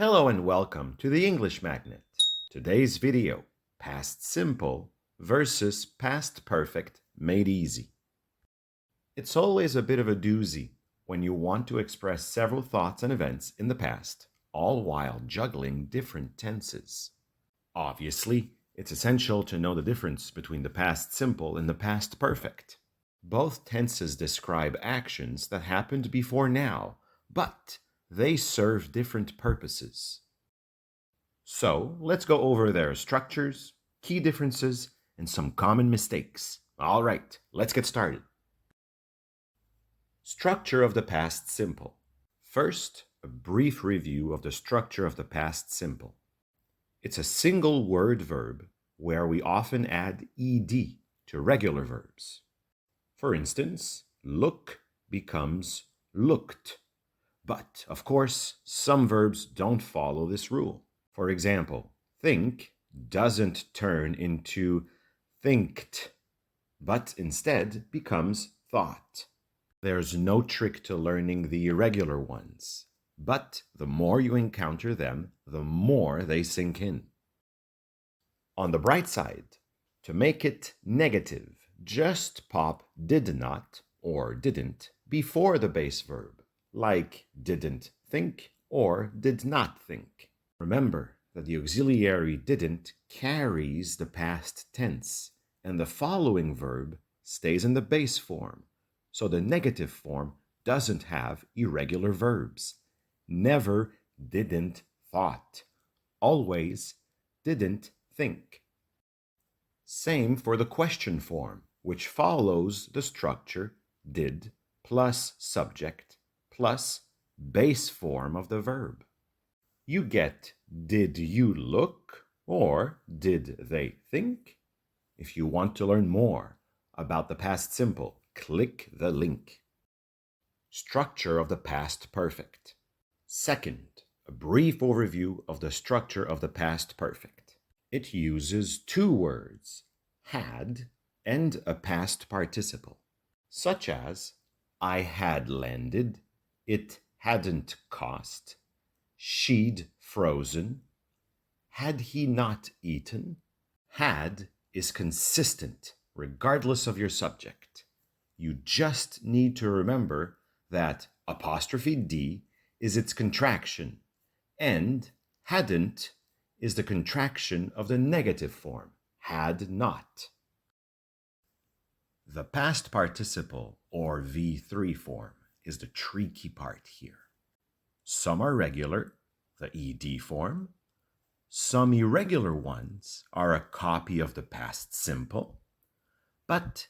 Hello and welcome to the English Magnet. Today's video, past simple versus past perfect made easy. It's always a bit of a doozy when you want to express several thoughts and events in the past, all while juggling different tenses. Obviously, it's essential to know the difference between the past simple and the past perfect. Both tenses describe actions that happened before now, but they serve different purposes. So let's go over their structures, key differences, and some common mistakes. All right, let's get started. Structure of the past simple. First, a brief review of the structure of the past simple. It's a single word verb where we often add ed to regular verbs. For instance, look becomes looked. But, of course, some verbs don't follow this rule. For example, think doesn't turn into thinked, but instead becomes thought. There's no trick to learning the irregular ones, but the more you encounter them, the more they sink in. On the bright side, to make it negative, just pop did not or didn't before the base verb, like didn't think or did not think. Remember that the auxiliary didn't carries the past tense, and the following verb stays in the base form, so the negative form doesn't have irregular verbs. Never didn't thought. Always didn't think. Same for the question form, which follows the structure did plus subject plus base form of the verb. You get did you look or did they think? If you want to learn more about the past simple, click the link. Structure of the past perfect. Second, a brief overview of the structure of the past perfect. It uses two words, had and a past participle, such as I had landed, it hadn't cost, she'd frozen, had he not eaten. Had is consistent regardless of your subject. You just need to remember that apostrophe D is its contraction, and hadn't is the contraction of the negative form, had not. The past participle, or V3 form, is the tricky part here. Some are regular, the ED form. Some irregular ones are a copy of the past simple. But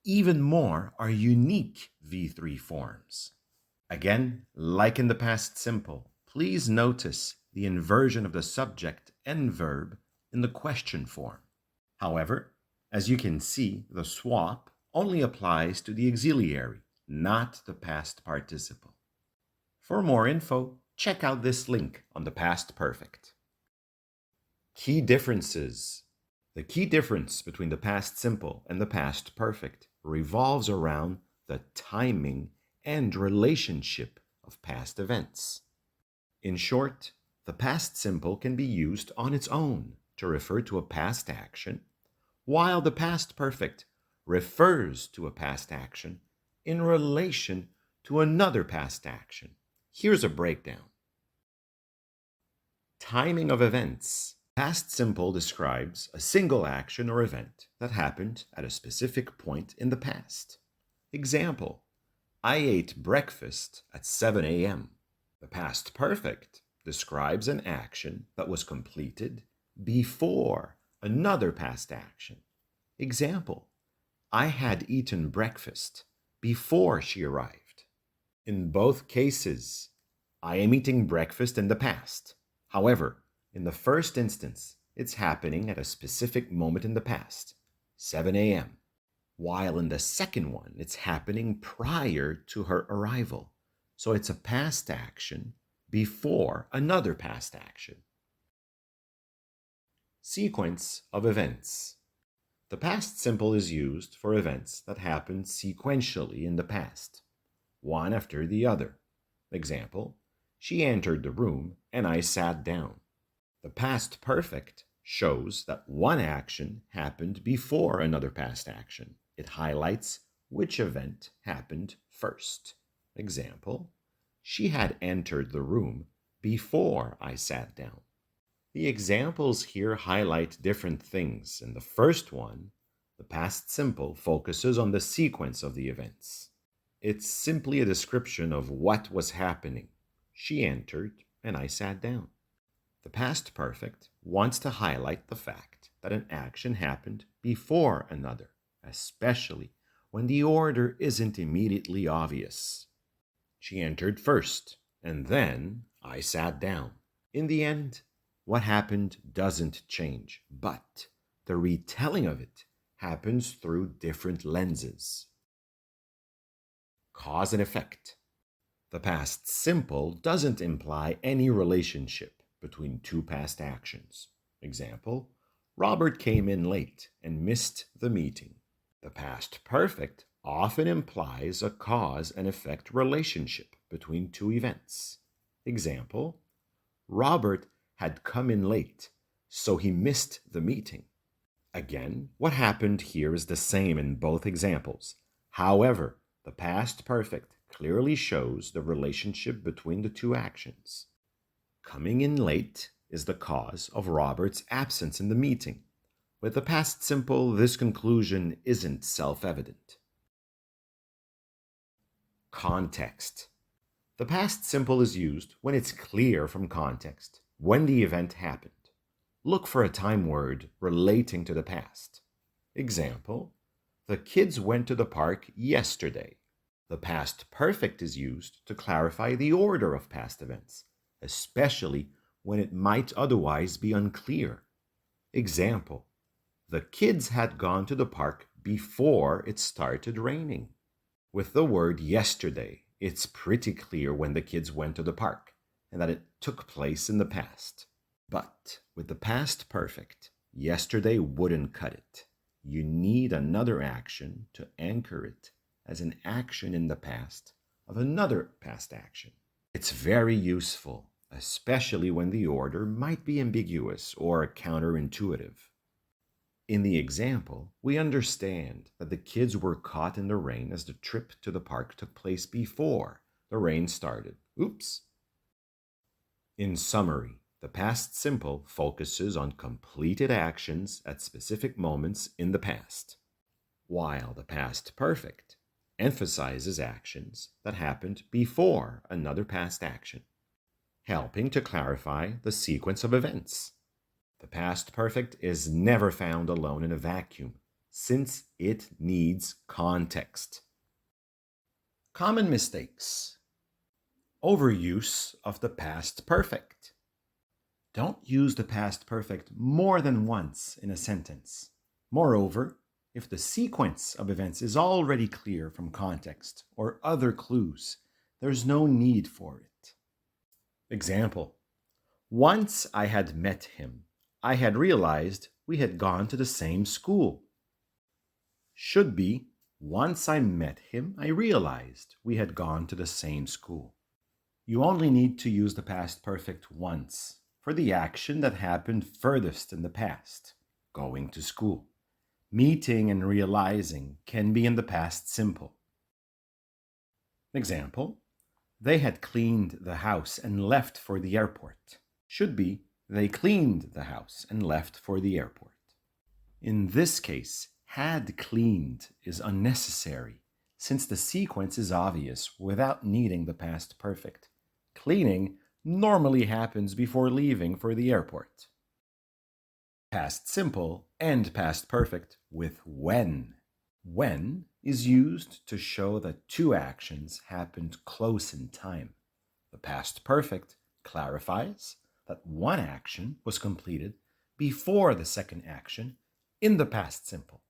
even more are unique V3 forms. Again, like in the past simple, please notice the inversion of the subject and verb in the question form. However, as you can see, the swap only applies to the auxiliary, not the past participle. For more info, check out this link on the past perfect. Key differences. The key difference between the past simple and the past perfect revolves around the timing and relationship of past events. In short, the past simple can be used on its own to refer to a past action, while the past perfect refers to a past action in relation to another past action. Here's a breakdown. Timing of events. Past simple describes a single action or event that happened at a specific point in the past. Example, I ate breakfast at 7 a.m. The past perfect describes an action that was completed before another past action. Example, I had eaten breakfast before she arrived. In both cases, I am eating breakfast in the past. However, in the first instance, it's happening at a specific moment in the past, 7 a.m., while in the second one, it's happening prior to her arrival. So it's a past action before another past action. Sequence of events. The past simple is used for events that happened sequentially in the past, one after the other. Example, She entered the room and I sat down. The past perfect shows that one action happened before another past action. It highlights which event happened first. Example, she had entered the room before I sat down. The examples here highlight different things. In the first one, the past simple focuses on the sequence of the events. It's simply a description of what was happening. She entered and I sat down. The past perfect wants to highlight the fact that an action happened before another, especially when the order isn't immediately obvious. She entered first, and then I sat down. In the end, what happened doesn't change, but the retelling of it happens through different lenses. Cause and effect. The past simple doesn't imply any relationship between two past actions. Example, Robert came in late and missed the meeting. The past perfect often implies a cause and effect relationship between two events. Example, Robert had come in late, so he missed the meeting. Again, what happened here is the same in both examples. However, the past perfect clearly shows the relationship between the two actions. Coming in late is the cause of Robert's absence in the meeting. With the past simple, this conclusion isn't self-evident. Context. The past simple is used when it's clear from context when the event happened. Look for a time word relating to the past. Example, the kids went to the park yesterday. The past perfect is used to clarify the order of past events, especially when it might otherwise be unclear. Example, the kids had gone to the park before it started raining. With the word yesterday, it's pretty clear when the kids went to the park and that it took place in the past. But with the past perfect, yesterday wouldn't cut it. You need another action to anchor it as an action in the past of another past action. It's very useful, especially when the order might be ambiguous or counterintuitive. In the example, we understand that the kids were caught in the rain as the trip to the park took place before the rain started. Oops! In summary, the past simple focuses on completed actions at specific moments in the past, while the past perfect emphasizes actions that happened before another past action, helping to clarify the sequence of events. The past perfect is never found alone in a vacuum, since it needs context. Common mistakes. Overuse of the past perfect. Don't use the past perfect more than once in a sentence. Moreover, if the sequence of events is already clear from context or other clues, there's no need for it. Example, once I had met him, I had realized we had gone to the same school. Should be, once I met him, I realized we had gone to the same school. You only need to use the past perfect once for the action that happened furthest in the past, going to school. Meeting and realizing can be in the past simple. Example, they had cleaned the house and left for the airport. Should be, they cleaned the house and left for the airport. In this case, had cleaned is unnecessary since the sequence is obvious without needing the past perfect. Cleaning normally happens before leaving for the airport. Past simple and past perfect with when. When is used to show that two actions happened close in time. The past perfect clarifies that one action was completed before the second action in the past simple.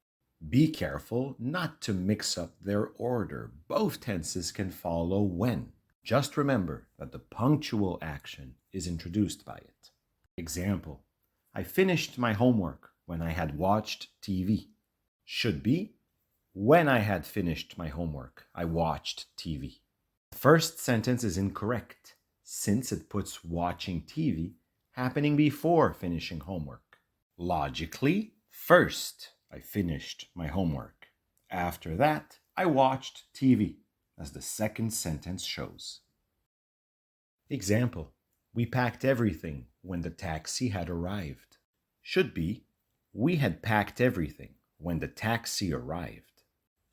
Be careful not to mix up their order. Both tenses can follow when. Just remember that the punctual action is introduced by it. Example, I finished my homework when I had watched TV. Should be, when I had finished my homework, I watched TV. The first sentence is incorrect, since it puts watching TV happening before finishing homework. Logically, first I finished my homework. After that, I watched TV, as the second sentence shows. Example: we packed everything when the taxi had arrived. Should be: we had packed everything when the taxi arrived.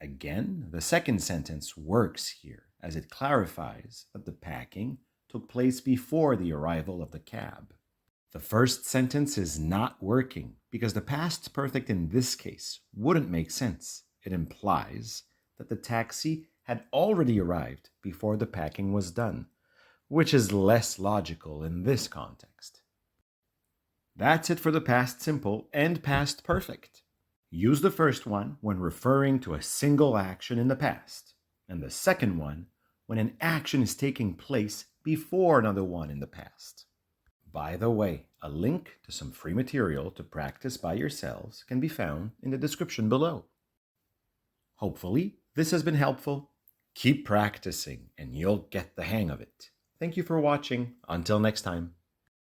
Again, the second sentence works here as it clarifies that the packing took place before the arrival of the cab. The first sentence is not working because the past perfect in this case wouldn't make sense. It implies that the taxi had already arrived before the packing was done, which is less logical in this context. That's it for the past simple and past perfect. Use the first one when referring to a single action in the past, and the second one when an action is taking place before another one in the past. By the way, a link to some free material to practice by yourselves can be found in the description below. Hopefully, this has been helpful. Keep practicing and you'll get the hang of it. Thank you for watching. Until next time.